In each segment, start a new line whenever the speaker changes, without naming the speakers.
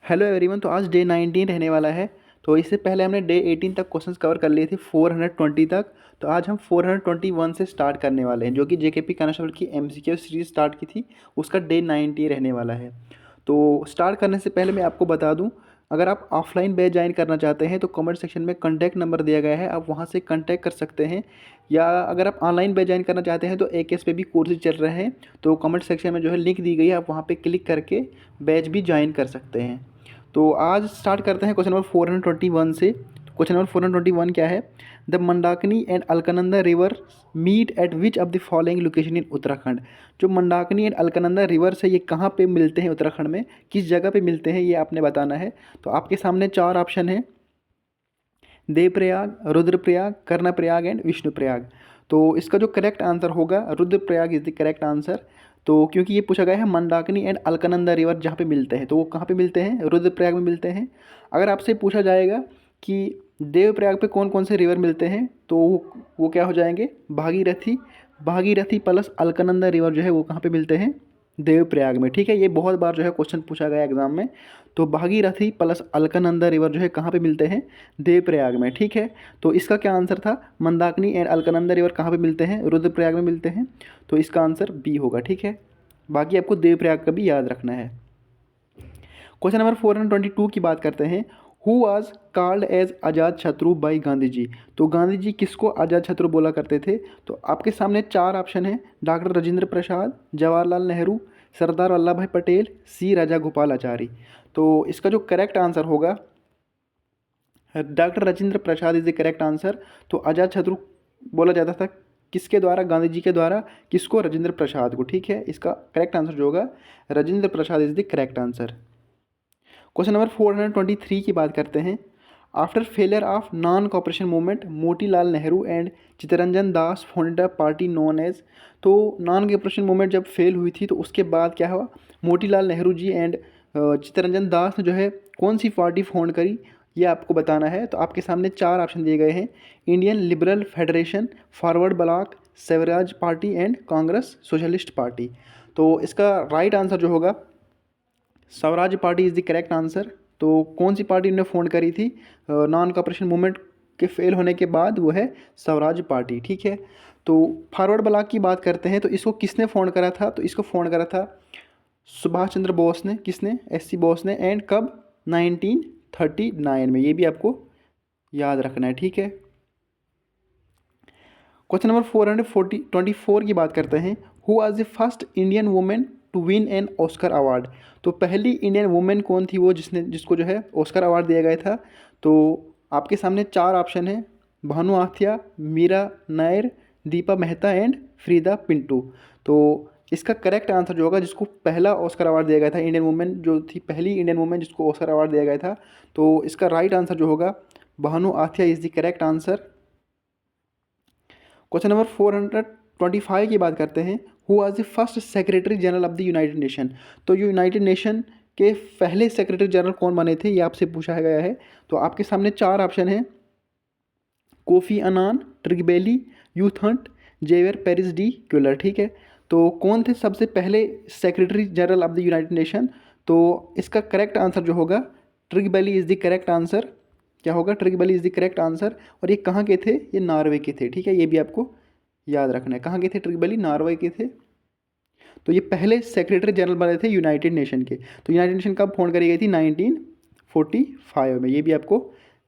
Hello everyone. तो आज day 19 रहने वाला है। तो इससे पहले हमने डे 18 तक क्वेश्चंस कवर कर लिए थे, 420 तक। तो आज हम 421 से स्टार्ट करने वाले हैं, जो कि जेकेपी कांस्टेबल की एमसीक्यू सीरीज स्टार्ट की थी, उसका डे 90 रहने वाला है। तो स्टार्ट करने से पहले मैं आपको बता दूं, अगर आप ऑफलाइन बैच ज्वाइन करना चाहते हैं तो कमेंट सेक्शन में कॉन्टैक्ट नंबर दिया गया है, आप वहां से कॉन्टैक्ट कर सकते हैं। या अगर आप ऑनलाइन बैच ज्वाइन करना चाहते हैं तो एकेएस पे भी कोर्सेज चल रहे हैं, तो कमेंट सेक्शन में जो है लिंक दी गई है, आप वहाँ पे क्लिक करके बैच भी ज्वाइन कर सकते हैं। तो आज स्टार्ट करते हैं क्वेश्चन नंबर 421 से। क्वेश्चन नंबर 421 क्या है? The Mandakini and Alaknanda river meet at which of the following location in Uttarakhand. जो मंदाकिनी एंड अलकनंदा रिवर्स है, ये कहाँ पे मिलते हैं उत्तराखंड में, किस जगह पे मिलते हैं, ये आपने बताना है। तो आपके सामने चार ऑप्शन है: देवप्रयाग, रुद्रप्रयाग, कर्णप्रयाग एंड विष्णुप्रयाग। तो इसका जो करेक्ट आंसर होगा, Rudraprayag is the correct answer. तो क्योंकि ये पूछा गया है मंदाकिनी एंड अलकनंदा रिवर जहाँ पे मिलते हैं, तो वो कहाँ पे मिलते हैं? रुद्रप्रयाग में मिलते हैं। अगर आपसे पूछा जाएगा कि देवप्रयाग पे कौन कौन से रिवर मिलते हैं, तो वो क्या हो जाएंगे? भागीरथी, भागीरथी प्लस अलकनंदा रिवर जो है वो कहाँ पे मिलते हैं? देवप्रयाग में। ठीक है, ये बहुत बार जो है क्वेश्चन पूछा गया एग्जाम में। तो भागीरथी प्लस अलकनंदा रिवर जो है कहाँ पे मिलते हैं? देवप्रयाग में। ठीक है, तो इसका क्या आंसर था? मंदाकिनी एंड अलकनंदा रिवर कहाँ पे मिलते हैं? रुद्रप्रयाग में मिलते हैं। तो इसका आंसर बी होगा। ठीक है, बाकी आपको देवप्रयाग का भी याद रखना है। क्वेश्चन नंबर 422 की बात करते हैं। हु वाज कॉल्ड एज आज़ाद शत्रु बाई गांधी जी। तो गांधी जी किसको आज़ाद शत्रु बोला करते थे? तो आपके सामने चार ऑप्शन है: डॉक्टर राजेंद्र प्रसाद, जवाहरलाल नेहरू, सरदार वल्लभ भाई पटेल, सी राजा गोपालाचारी। तो इसका जो करेक्ट आंसर होगा, doctor Rajendra Prasad is the correct answer. तो आज़ाद शत्रु बोला जाता था किसके द्वारा? गांधी जी के द्वारा। किसको? राजेंद्र प्रसाद को। ठीक है, इसका करेक्ट आंसर जो होगा, Rajendra Prasad is the correct answer. Question number 423 की बात करते हैं। After failure of non cooperation movement, Motilal Nehru and Chittaranjan Das founded a party known as. तो नॉन कॉपरेशन मूवमेंट जब फेल हुई थी तो उसके बाद क्या हुआ? मोतीलाल नेहरू जी एंड चित्तरंजन दास ने जो है कौन सी पार्टी फाउंड करी, ये आपको बताना है। तो आपके सामने चार ऑप्शन दिए गए हैं: Indian liberal federation, forward block, Swaraj party and Congress socialist party. तो इसका राइट आंसर जो होगा, Swaraj party is the correct answer. तो कौन सी पार्टी ने फोन करी थी नॉन कॉपरेशन मूवमेंट के फेल होने के बाद? वो है स्वराज पार्टी। ठीक है, तो फॉरवर्ड ब्लॉक की बात करते हैं, तो इसको किसने फोन करा था? तो इसको फोन करा था सुभाष चंद्र बोस ने। किसने? एससी बोस ने। एंड कब? 1939 में। ये भी आपको याद रखना है। ठीक है, क्वेश्चन नंबर 424 की बात करते हैं। Who was the first Indian women to win an Oscar award. तो पहली इंडियन वुमेन कौन थी वो जिसको जो है ऑस्कर अवार्ड दिया गया था? तो आपके सामने चार ऑप्शन है: भानु आथिया, मीरा नायर, दीपा मेहता एंड फ्रीदा पिंटू। तो इसका करेक्ट आंसर जो होगा, जिसको पहला ऑस्कर अवार्ड दिया गया था, इंडियन वुमेन जो थी, पहली इंडियन वुमेन जिसको ऑस्कर अवार्ड दिया गया था, तो इसका राइट आंसर जो होगा, Bhanu Athiya is the correct answer. Question number 425 की बात करते हैं। Who was the first secretary general of the united nation. तो यूनाइटेड नेशन के पहले सेक्रेटरी जनरल कौन बने थे, ये आपसे पूछा गया है। तो आपके सामने चार ऑप्शन है: Kofi Annan, Trygve Lie, U Thant, Javier Perez de Cuellar. ठीक है, तो कौन थे सबसे पहले secretary general of the united nation? तो इसका करेक्ट आंसर जो होगा, Trygve Lie is the correct answer. क्या होगा? Trygve Lie is the correct answer. और ये कहाँ के थे? ये नॉर्वे के थे। ठीक है, ये भी आपको याद रखना है। कहाँ के थे ट्रिगबेली? नॉर्वे के थे। तो ये पहले सेक्रेटरी जनरल बने थे यूनाइटेड नेशन के। तो यूनाइटेड नेशन कब फाउंड करी गई थी? 1945 में। ये भी आपको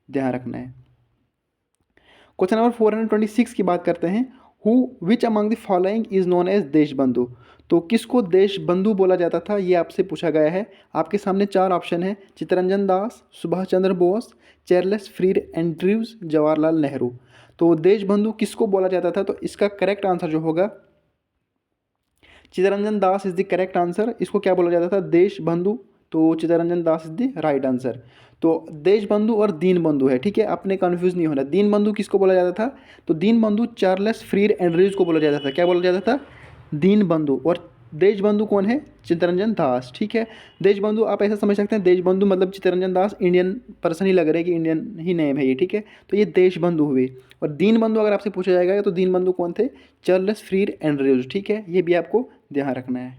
ध्यान रखना है। क्वेश्चन नंबर 426 की बात करते हैं। Who which among the following is known as Desh Bandhu. तो किसको देश बंधु बोला जाता था, ये आपसे पूछा गया है। आपके सामने चार ऑप्शन है: Chittaranjan Das, Subhash Chandra Bose, Charles Freer Andrews, Jawaharlal Nehru. तो देश बंधु किसको बोला जाता था? तो इसका करेक्ट आंसर जो होगा, Chittaranjan Das is the correct answer. इसको क्या बोला जाता था? देश बंधु। तो Chittaranjan Das is the right answer. तो देश बंधु और दीन बंधु है। ठीक है, आपने कंफ्यूज नहीं होना। दीन बंधु किसको बोला जाता था? तो दीन बंधु चार्ल्स फ्रीड एंड्रयूज को बोला जाता था। क्या बोला जाता था? दीन बंधु। और देश बंधु कौन है? चित्तरंजन दास। ठीक है, देश बंधु आप ऐसा समझ सकते हैं, देश बंधु मतलब चित्तरंजन दास इंडियन पर्सन ही लग रहा है कि इंडियन ही नेम है ये। ठीक है, तो ये देश बंधु हुए। और दीन बंधु अगर आपसे पूछा जाएगा तो दीन बंधु कौन थे? Charles Freer Andrews. ठीक है, ये भी आपको ध्यान रखना है।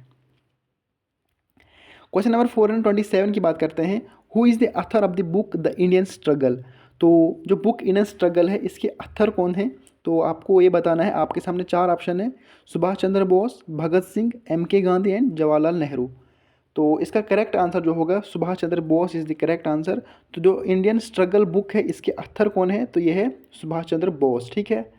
क्वेश्चन नंबर 427 की बात करते हैं। Who is the author of the book the Indian struggle. तो जो बुक इंडियन स्ट्रगल है इसके ऑथर कौन है, तो आपको ये बताना है। आपके सामने चार ऑप्शन है, सुभाष चंद्र बोस, भगत सिंह, MK गांधी एंड जवाहरलाल नेहरू। तो इसका करेक्ट आंसर जो होगा Subhash Chandra Bose is the correct answer. तो जो इंडियन स्ट्रगल बुक है इसके ऑथर कौन है, तो ये है सुभाष चंद्र बोस, ठीक है।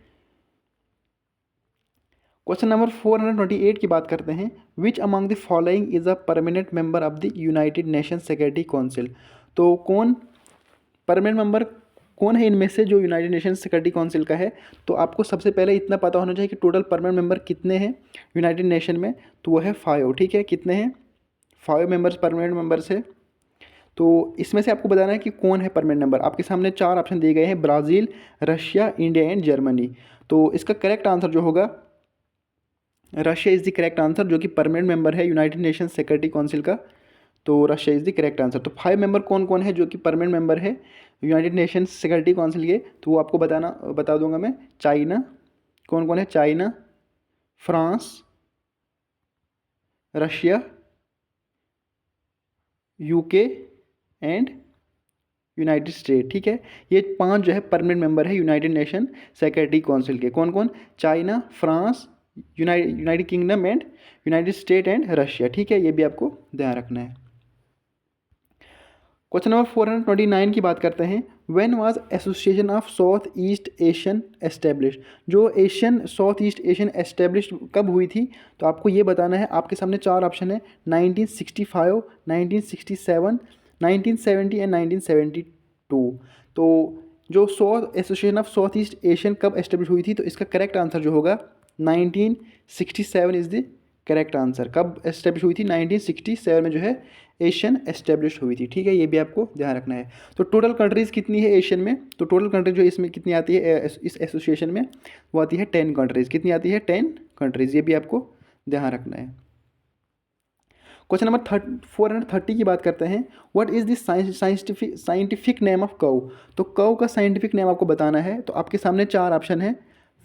क्वेश्चन नंबर 428 की बात करते हैं। विच among the following is a permanent member of the united nation security council. तो कौन परमानेंट मेंबर कौन है इनमें से जो यूनाइटेड नेशन सिक्योरिटी काउंसिल का है। तो आपको सबसे पहले इतना पता होना चाहिए कि टोटल परमानेंट मेंबर कितने हैं यूनाइटेड नेशन में, तो वो है 5, ठीक है। कितने हैं, 5 मेंबर्स परमानेंट मेंबर्स है। तो इसमें से आपको बताना है कि कौन है परमानेंट मेंबर। आपके सामने चार ऑप्शन दिए गए हैं, Brazil, Russia, India and Germany. तो इसका करेक्ट आंसर जो होगा Russia is the correct answer, जो कि परमानेंट मेंबर है यूनाइटेड नेशन सिक्योरिटी काउंसिल का। तो Russia is the correct answer. तो 5 मेंबर कौन कौन है जो कि परमानेंट मेंबर है यूनाइटेड नेशन सिक्योरिटी काउंसिल के, तो वो आपको बता दूंगा मैं। चाइना, कौन कौन है, China, France, Russia, UK and United state, ठीक है। ये 5 जो है परमानेंट मेंबर है यूनाइटेड नेशन सिक्योरिटी काउंसिल के। कौन कौन, China, France, United kingdom and United state and Russia, ठीक है। ये भी आपको ध्यान रखना है। क्वेश्चन नंबर 429 की बात करते हैं। When was association of south east Asian establish. जो Asian south east Asian establish कब हुई थी, तो आपको ये बताना है। आपके सामने चार ऑप्शन है, 1965, 1967, 1970 एंड 1972। तो जो association of south east Asian कब एस्टेब्लिश हुई थी, तो इसका करेक्ट आंसर जो होगा 1967 इज़ द करेक्ट आंसर। कब एस्टेब्लिश हुई थी, 1967 में जो है एशियन एस्टेब्लिश हुई थी, ठीक है। ये भी आपको ध्यान रखना है। तो टोटल कंट्रीज़ कितनी है एशियन में, तो टोटल कंट्रीज जो इसमें कितनी आती है इस एसोसिएशन में, वो आती है 10 कंट्रीज़। कितनी आती है, 10 कंट्रीज़। ये भी आपको ध्यान रखना है। क्वेश्चन नंबर 430 की बात करते हैं। What is the scientific name of कव। तो कव का साइंटिफिक नेम आपको बताना है। तो आपके सामने चार ऑप्शन है,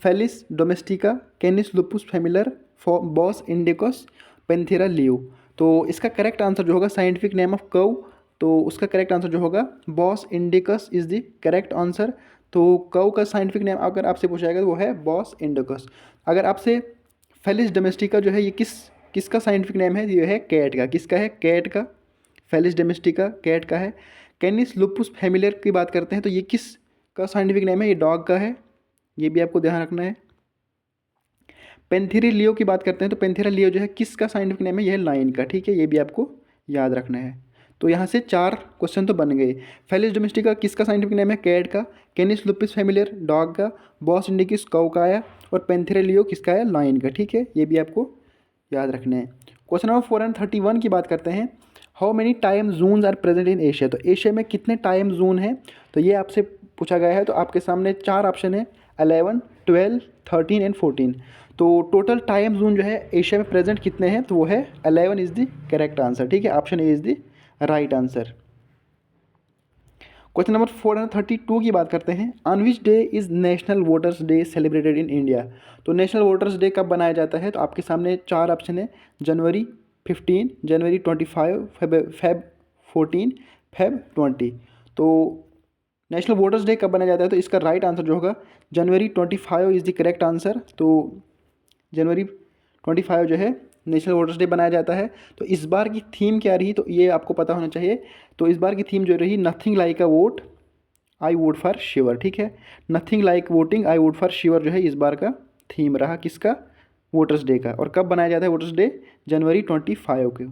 Felis domestica, Canis lupus familiaris, Bos indicus, Panthera leo. तो इसका करेक्ट आंसर जो होगा साइंटिफिक नेम ऑफ कव, तो उसका करेक्ट आंसर जो होगा Bos indicus is the correct answer. तो कव का साइंटिफिक नेम अगर आपसे पूछा जाएगा तो वो है बॉस इंडिकस। अगर आपसे फेलिस डोमेस्टिका जो है ये किसका साइंटिफिक नेम है, ये है कैट का। किसका है, कैट का। फेलिस डोमेस्टिका कैट का है। कैनिस लुपुस फेमिलियर की बात करते हैं तो ये किस का साइंटिफिक नेम है, ये डॉग का है। ये भी आपको ध्यान रखना है। पेंथेरा लियो की बात करते हैं तो पेंथेरा लियो जो है किसका साइंटिफिक नेम है, यह है लाइन का, ठीक है। ये भी आपको याद रखना है। तो यहाँ से 4 क्वेश्चन तो बन गए। फेलिस डोमेस्टिका किसका साइंटिफिक नेम है, कैट का। कैनिस लुपिस फेमिलियर डॉग का। बॉस इंडिकस कौ का आया। और पेंथेरा लियो किसका है, लाइन का, ठीक है। ये भी आपको याद रखना है। क्वेश्चन नंबर 431 की बात करते हैं। How many time zones are present in Asia. तो एशिया में कितने टाइम जोन हैं, तो ये आपसे पूछा गया है। तो आपके सामने 4 ऑप्शन है, 11, 12, 13 एंड 14। तो टोटल टाइम जोन जो है एशिया में प्रेजेंट कितने हैं, तो वो है 11 इज़ द करेक्ट आंसर, ठीक है। Option A is the right answer. Question number 432 की बात करते हैं। On which day is national voters day celebrated in India. तो नेशनल वोटर्स डे कब बनाया जाता है, तो आपके सामने 4 ऑप्शन है, जनवरी 15, जनवरी 25, फेब 14, फेब 20। तो नेशनल वोटर्स डे कब बनाया जाता है, तो इसका राइट आंसर जो होगा जनवरी 25 इज़ द करेक्ट आंसर। तो जनवरी 25 जो है नेशनल वोटर्स डे बनाया जाता है। तो इस बार की थीम क्या रही, तो ये आपको पता होना चाहिए। तो इस बार की थीम जो रही, nothing like a vote, I vote for sure, ठीक है। Nothing like voting, I vote for sure जो है इस बार का थीम रहा, किसका, वोटर्स डे का। और कब बनाया जाता है वोटर्स डे, जनवरी 25 को।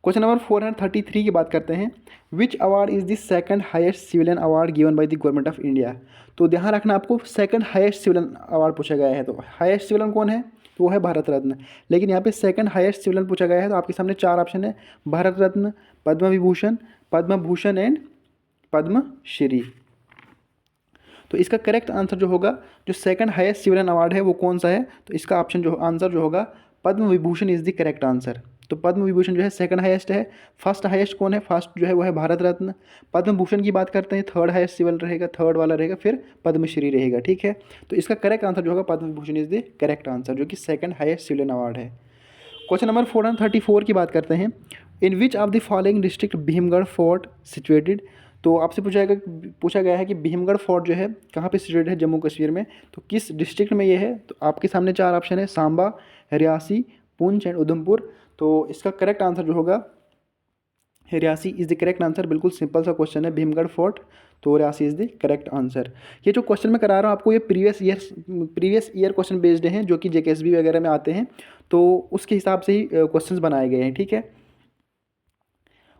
क्वेश्चन नंबर 433 की बात करते हैं। Which award is the second highest civilian award given by the government of India. तो ध्यान रखना, आपको सेकंड हाईएस्ट सिविलियन अवार्ड पूछा गया है। तो हाईएस्ट सिविलियन कौन है, तो वो है भारत रत्न। लेकिन यहाँ पे सेकंड हाईएस्ट सिविलियन पूछा गया है। तो आपके सामने 4 ऑप्शन है, भारत रत्न, पद्म विभूषण, पद्म भूषण एंड पद्म श्री। तो इसका करेक्ट आंसर जो होगा, जो सेकंड हाईएस्ट सिविलियन अवार्ड है वो कौन सा है, तो इसका ऑप्शन जो आंसर जो होगा Padma Vibhushan is the correct answer. तो पद्म विभूषण जो है सेकंड हाईएस्ट है। फर्स्ट हाईएस्ट कौन है, फर्स्ट जो है वो है भारत रत्न। पद्म भूषण की बात करते हैं, थर्ड हाईएस्ट सिविल रहेगा, थर्ड वाला रहेगा, फिर पद्मश्री रहेगा, ठीक है। तो इसका करेक्ट आंसर जो होगा Padma Vibhushan is the correct answer, जो कि सेकंड हाईएस्ट सिविलियन अवार्ड है। क्वेश्चन नंबर 434 की बात करते हैं। In which of the following district Bhimgarh fort situated. तो आपसे पूछा गया है कि भीमगढ़ फोर्ट जो है कहाँ पे सिचुएटेड है जम्मू कश्मीर में, तो किस डिस्ट्रिक्ट में ये है। तो आपके सामने चार ऑप्शन है, सांबा, रियासी, पुंछ एंड उधमपुर। तो इसका करेक्ट आंसर जो होगा Reasi is the correct answer. बिल्कुल सिंपल सा क्वेश्चन है, भीमगढ़ फोर्ट, तो Reasi is the correct answer. ये जो क्वेश्चन मैं करा रहा हूँ आपको, ये प्रीवियस ईयर क्वेश्चन बेस्ड हैं जो कि JKSSB वगैरह में आते हैं, तो उसके हिसाब से ही क्वेश्चंस बनाए गए हैं, ठीक है।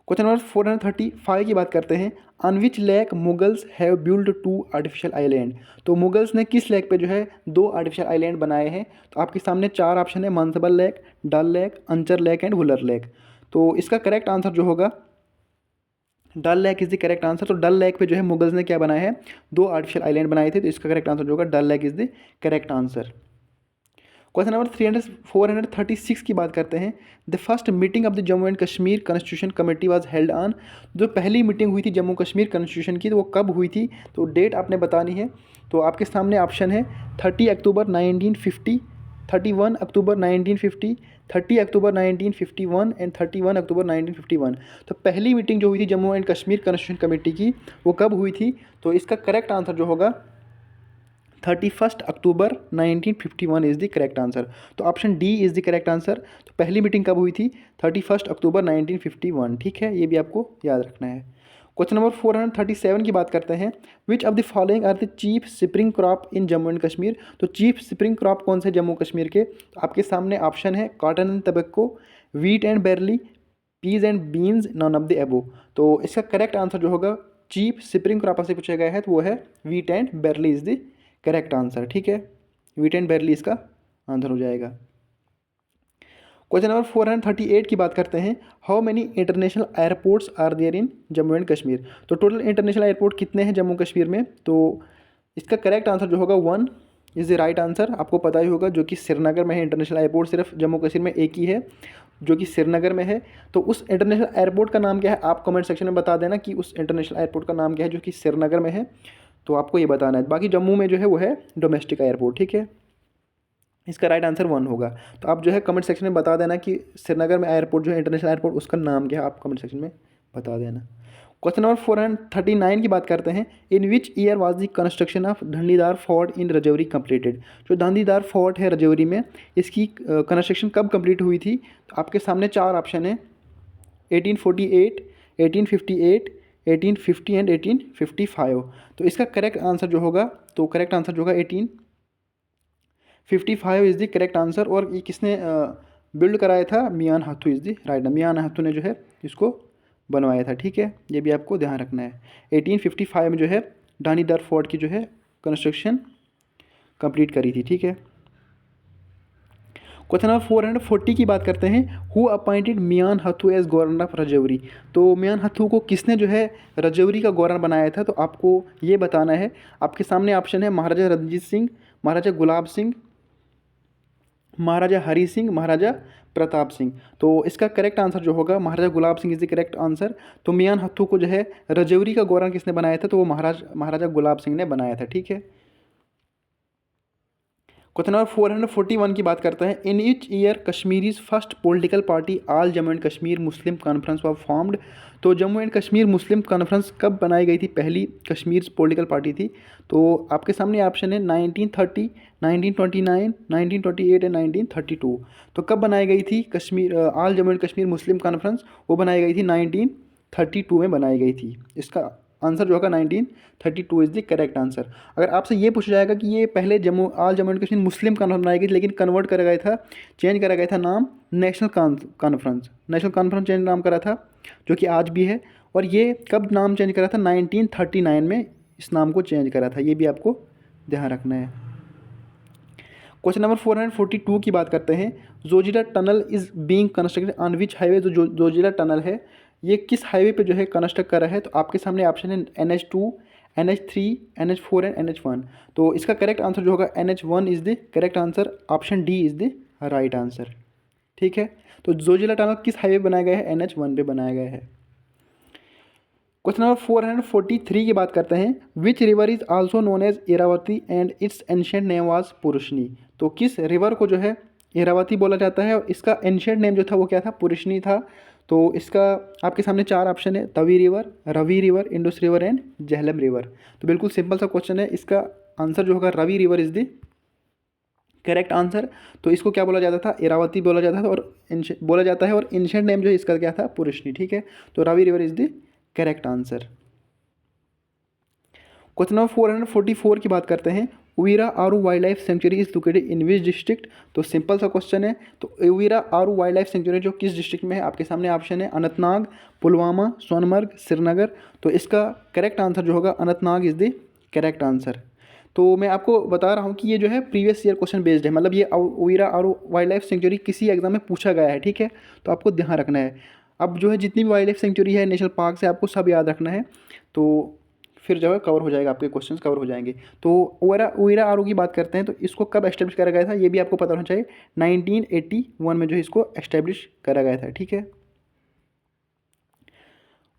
क्वेश्चन नंबर 435 की बात करते हैं। On which lake Mughals have build 2 artificial island. तो मुगल्स ने किस लेक पे जो है 2 आर्टिफिशियल आइलैंड बनाए हैं। तो आपके सामने चार ऑप्शन है, Manasbal lake, Dal lake, Anchar lake and Wular lake. तो इसका करेक्ट आंसर जो होगा Dal lake is the correct answer. तो डल लेक पे जो है मुगल्स ने क्या बनाया है, 2 आर्टिफिशियल आइलैंड बनाए थे। तो इसका करेक्ट आंसर जो होगा Dal lake is the correct answer. Question number 436 की बात करते हैं। The first meeting of the Jammu and Kashmir constitution committee was held on. जो पहली मीटिंग हुई थी जम्मू कश्मीर कॉन्स्टिट्यूशन की, तो वो कब हुई थी, तो डेट आपने बतानी है। तो आपके सामने ऑप्शन है 30 अक्टूबर 1950, 31 अक्टूबर 1950, 30 अक्टूबर 1951 एंड 31 अक्टूबर 1951। तो पहली मीटिंग जो हुई थी Jammu and Kashmir constitution committee की, वो कब हुई थी। तो इसका करेक्ट आंसर जो होगा 31 अक्टूबर 1951 इज़ द करेक्ट आंसर। तो option D is the correct answer. तो पहली मीटिंग कब हुई थी, 31 अक्टूबर 1951, ठीक है, ये भी आपको याद रखना है। क्वेश्चन नंबर 437 की बात करते हैं। Which of the following are the chief spring crop in Jammu and Kashmir. तो चीफ स्प्रिंग क्रॉप कौन से जम्मू कश्मीर के, तो आपके सामने ऑप्शन है cotton and tobacco, wheat and barley, peas and beans, none of the above. तो इसका करेक्ट आंसर जो होगा चीफ स्प्रिंग क्रॉप से पूछा गया है, तो वो है wheat and बैरली is the correct answer, ठीक है, वीट एंड बैरली इसका आंसर हो जाएगा। क्वेश्चन नंबर 438 की बात करते हैं। How many international airports are there in Jammu and Kashmir. तो टोटल इंटरनेशनल एयरपोर्ट कितने हैं जम्मू कश्मीर में। तो इसका करेक्ट आंसर जो होगा 1 इज़ द राइट आंसर। आपको पता ही होगा, जो कि श्रीनगर में है इंटरनेशनल एयरपोर्ट, सिर्फ जम्मू कश्मीर में एक ही है जो कि श्रीनगर में है। तो उस इंटरनेशनल एयरपोर्ट का नाम क्या है, आप कमेंट सेक्शन में बता देना कि उस इंटरनेशनल एयरपोर्ट का नाम क्या है जो कि श्रीनगर में है। तो आपको ये बताना है। बाकी जम्मू में जो है वो है डोमेस्टिक एयरपोर्ट, ठीक है, इसका राइट आंसर 1 होगा। तो आप जो है कमेंट सेक्शन में बता देना कि श्रीनगर में एयरपोर्ट जो है इंटरनेशनल एयरपोर्ट, उसका नाम क्या है, आप कमेंट सेक्शन में बता देना। क्वेश्चन नंबर 439 की बात करते हैं। In which year was the construction of Dhandidar fort in Rajouri completed. जो धंडीदार फोर्ट है रजौरी में, इसकी कंस्ट्रक्शन कब कंप्लीट हुई थी। तो आपके सामने चार ऑप्शन है, 1848, 1858, 1850 एंड 1855। तो इसका करेक्ट आंसर जो होगा, तो करेक्ट आंसर जो होगा 1855 इज़ द करेक्ट आंसर। और ये किसने बिल्ड कराया था, Mian Hathu is the right. Mian Hathu ने जो है इसको बनवाया था, ठीक है, ये भी आपको ध्यान रखना है। 1855 में जो है धानीदार फोर्ट की जो है कंस्ट्रक्शन कंप्लीट करी थी, ठीक है। क्वेश्चन नंबर 440 की बात करते हैं। Who appointed Mian Hathu as governor of Rajouri. तो मियान हथू को किसने जो है रजौरी का गवर्नर बनाया था। तो आपको ये बताना है। आपके सामने ऑप्शन है महाराजा रणजीत सिंह, महाराजा गुलाब सिंह, महाराजा हरी सिंह, महाराजा प्रताप सिंह। तो इसका करेक्ट आंसर जो होगा Maharaja Gulab Singh is the correct answer. तो मियान हथू को जो है रजौरी का गवर्नर किसने बनाया था, तो वो महाराजा गुलाब सिंह ने बनाया था, ठीक है। क्वेश्चन नंबर 441 की बात करते हैं। In which year Kashmiris first political party all Jammu and Kashmir Muslim conference was formed. तो Jammu and Kashmir Muslim conference कब बनाई गई थी, पहली कश्मीर पॉलिटिकल पार्टी थी। तो आपके सामने ऑप्शन है 1930, 1929, 1928 एंड 1932। तो कब बनाई गई थी Kashmir all Jammu and Kashmir Muslim conference, वो बनाई गई थी 1932 में बनाई गई थी। इसका आंसर जो होगा 1932 इज़ द करेक्ट आंसर। अगर आपसे ये पूछा जाएगा कि ये पहले all Jammu and Kashmir Muslim conference बनाई गई थी, लेकिन कन्वर्ट करा गया था, चेंज करा गया था नाम नेशनल कॉन्फ्रेंस चेंज नाम करा था, जो कि आज भी है। और ये कब नाम चेंज करा था, 1939 में इस नाम को चेंज करा था, ये भी आपको ध्यान रखना है। क्वेश्चन नंबर 442 की बात करते हैं। Zoji La tunnel is being constructed on which highway. जो जोजिला टनल है ये किस हाईवे पे जो है कंस्ट्रक्ट करा है। तो आपके सामने ऑप्शन है NH2, NH3, NH4 and NH1। तो इसका करेक्ट आंसर जो होगा NH1 is the correct answer. Option D is the right answer, ठीक है। तो जोजिला टनल किस हाईवे बनाया गया है, NH1 पे बनाया गया है। क्वेश्चन नंबर 443 की बात करते हैं। Which river is also known as Iravati and its ancient name was Purushni. तो किस रिवर को जो है इरावती बोला जाता है, और इसका एंशिएंट नेम जो था वो क्या था, पुरुषनी था। तो इसका आपके सामने 4 ऑप्शन है, Tawi river, Ravi river, Indus river and Jhelum river. तो बिल्कुल सिंपल सा क्वेश्चन है, इसका आंसर जो होगा Ravi river is the correct answer. तो इसको क्या बोला जाता था, इरावती बोला जाता था, और बोला जाता है, और एंशिएंट नेम जो है इसका क्या था, पुरुषनी। ठीक है, तो Ravi river is the correct answer. Question number 444 की बात करते हैं। Uvira Aru wildlife sanctuary is located in which district. तो सिंपल सा क्वेश्चन है। तो Uvira Aru wildlife sanctuary जो किस डिस्ट्रिक्ट में है, आपके सामने ऑप्शन है अनंतनाग, पुलवामा, सोनमर्ग, श्रीनगर। तो इसका करेक्ट आंसर जो होगा Anantnag is the correct answer. तो मैं आपको बता रहा हूँ कि ये जो है प्रीवियस ईयर क्वेश्चन बेस्ड है, मतलब ये उवीरा आरू वाइल्ड लाइफ सेंचुरी किसी एग्जाम में पूछा गया है। ठीक है, तो आपको ध्यान रखना है। अब जो है जितनी भी वाइल्ड लाइफ सेंचुरी है, नेशनल पार्क से, आपको सब याद रखना है। तो फिर जो है कवर हो जाएगा, आपके क्वेश्चंस कवर हो जाएंगे। तो उवीरा आरू की बात करते हैं, तो इसको कब एस्टेब्लिश करा गया था ये भी आपको पता होना चाहिए। 1981 में जो है इसको एस्टेब्लिश करा गया था। ठीक है,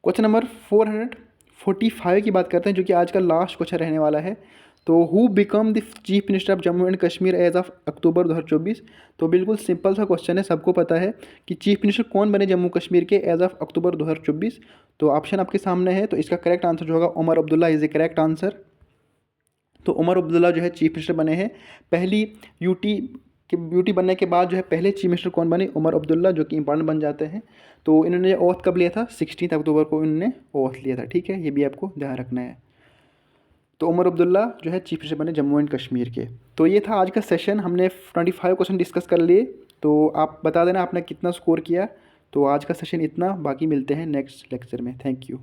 क्वेश्चन नंबर 445 की बात करते हैं, जो कि आज का लास्ट क्वेश्चन रहने वाला है। तो who become the chief minister of Jammu and Kashmir as of October 2024। तो बिल्कुल सिंपल सा क्वेश्चन है, सबको पता है कि चीफ मिनिस्टर कौन बने जम्मू कश्मीर के एज ऑफ अक्टूबर 2024। तो ऑप्शन आपके सामने है, तो इसका करेक्ट आंसर जो होगा Omar Abdullah is the correct answer. तो उमर अब्दुल्ला जो है चीफ मिनिस्टर बने हैं। पहली यूटी बनने के बाद जो है पहले चीफ मिनिस्टर कौन बने, उमर अब्दुल्ला, जो कि इंपॉर्टेंट बन जाते हैं। तो इन्होंने ओथ कब लिया था, 16 अक्टूबर को इन्होंने ओथ लिया था। ठीक है, ये भी आपको ध्यान रखना है। तो उमर अब्दुल्ला जो है चीफ मिनिस्टर बने जम्मू एंड कश्मीर के। तो ये था आज का सेशन, हमने 25 क्वेश्चन डिस्कस कर लिए। तो आप बता देना आपने कितना स्कोर किया। तो आज का सेशन इतना, बाकी मिलते हैं नेक्स्ट लेक्चर में। Thank you.